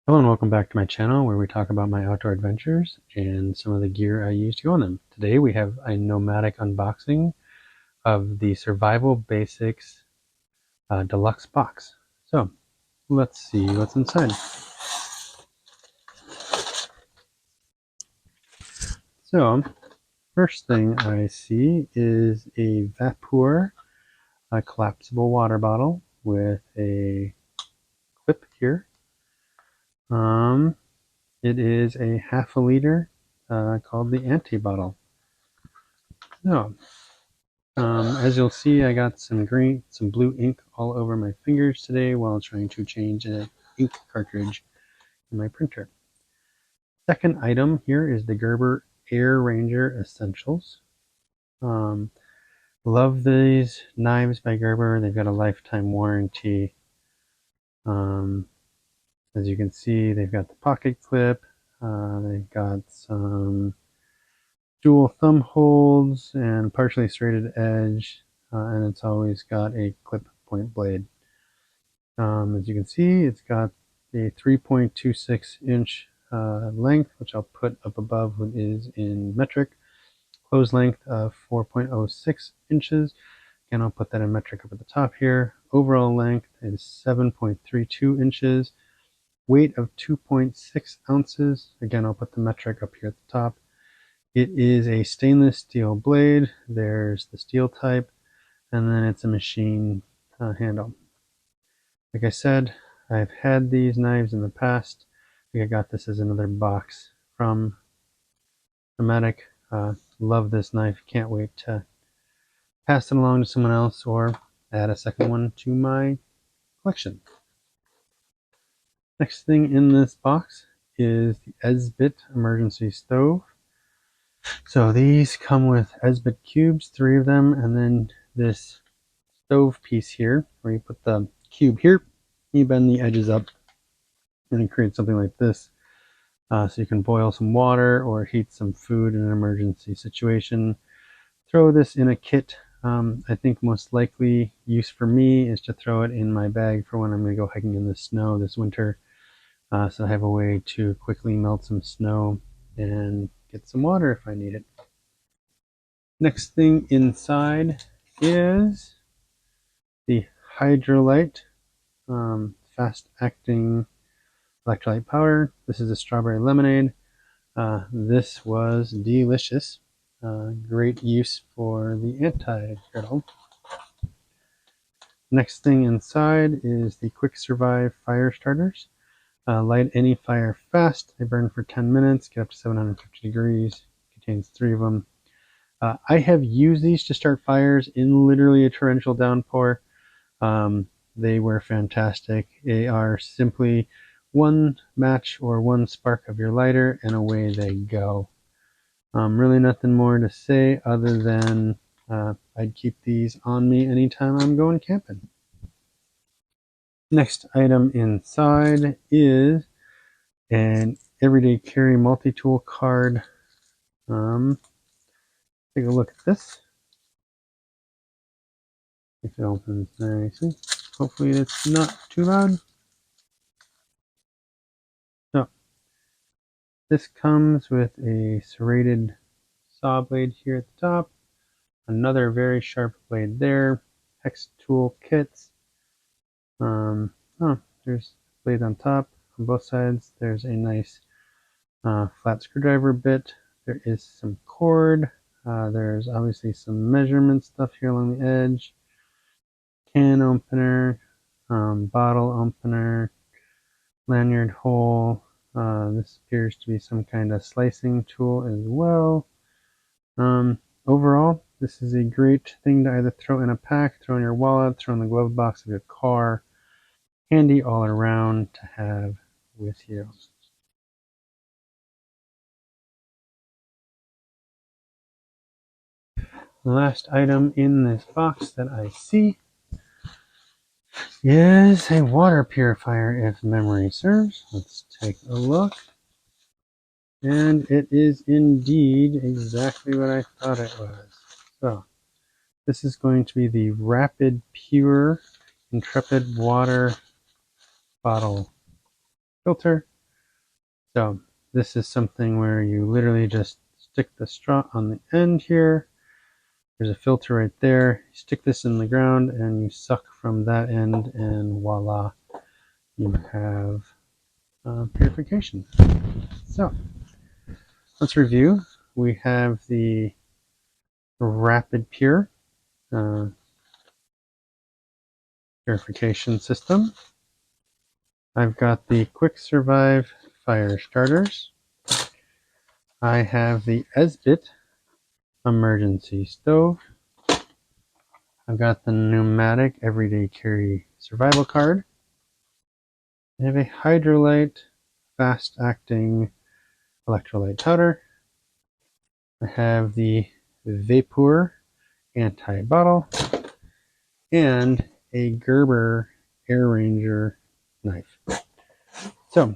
Hello and welcome back to my channel where we talk about my outdoor adventures and some of the gear I use to go on them. Today we have a Nomadik unboxing of the Survival Basics Deluxe box. So let's see what's inside. So first thing I see is a Vapor collapsible water bottle with a clip here. It is a half a liter called the anti bottle. So as you'll see, I got some blue ink all over my fingers today while trying to change an ink cartridge in my printer. Second item here is the Gerber Air Ranger Essentials. Love these knives by Gerber. They've got a lifetime warranty. As you can see, they've got the pocket clip. They've got some dual thumb holds and partially serrated edge, and it's always got a clip point blade. As you can see, it's got a 3.26 inch length, which I'll put up above what is in metric. Close length of 4.06 inches. Again, I'll put that in metric up at the top here. Overall length is 7.32 inches. Weight of 2.6 ounces. Again, I'll put the metric up here at the top. It is a stainless steel blade. There's the steel type, and then it's a machine handle. Like I said, I've had these knives in the past. I think I got this as another box from Nomadik. Love this knife. Can't wait to pass it along to someone else or add a second one to my collection. Next thing in this box is the Esbit emergency stove. So these come with Esbit cubes, 3 of them, and then this stove piece here where you put the cube here, you bend the edges up, and it creates something like this. So you can boil some water or heat some food in an emergency situation. Throw this in a kit. I think most likely use for me is to throw it in my bag for when I'm going to go hiking in the snow this winter. So I have a way to quickly melt some snow and get some water if I need it. Next thing inside is the Hydrolyte fast-acting electrolyte powder. This is a strawberry lemonade. This was delicious. Great use for the anti-curdle. Next thing inside is the Quick Survive fire starters. Light any fire fast. They burn for 10 minutes, get up to 750 degrees. Contains 3 of them. I have used these to start fires in literally a torrential downpour. They were fantastic. They are simply one match or one spark of your lighter and away they go. Really nothing more to say other than I'd keep these on me anytime I'm going camping. Next item inside is an everyday carry multi-tool card. Take a look at this. If it opens nicely. Hopefully it's not too loud. So this comes with a serrated saw blade here at the top. Another very sharp blade there. Hex tool kits. There's blades on top. On both sides there's a nice flat screwdriver bit. There is some cord. There's obviously some measurement stuff here along the edge. Can opener, bottle opener, lanyard hole. This appears to be some kind of slicing tool as well. Overall, this is a great thing to either throw in a pack, throw in your wallet, throw in the glove box of your car. Handy all around to have with you. The last item in this box that I see is a water purifier, if memory serves. Let's take a look. And it is indeed exactly what I thought it was. So, this is going to be the Rapid Pure Intrepid Water Bottle Filter. So this is something where you literally just stick the straw on the end here. There's a filter right there. You stick this in the ground and you suck from that end, and voila, you have purification. So let's review. We have the Rapid Pure purification system. I've got the Quick Survive fire starters. I have the Esbit emergency stove. I've got the Nomadik everyday carry survival card. I have a Hydrolyte fast acting electrolyte powder. I have the Vapor anti-bottle and a Gerber Air Ranger knife. So,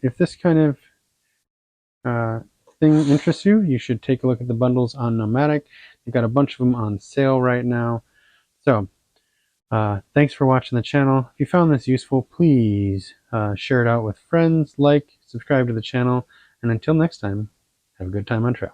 if this kind of thing interests you, you should take a look at the bundles on Nomadik. They've got a bunch of them on sale right now. So, thanks for watching the channel. If you found this useful, please share it out with friends, like, subscribe to the channel, and until next time, have a good time on trail.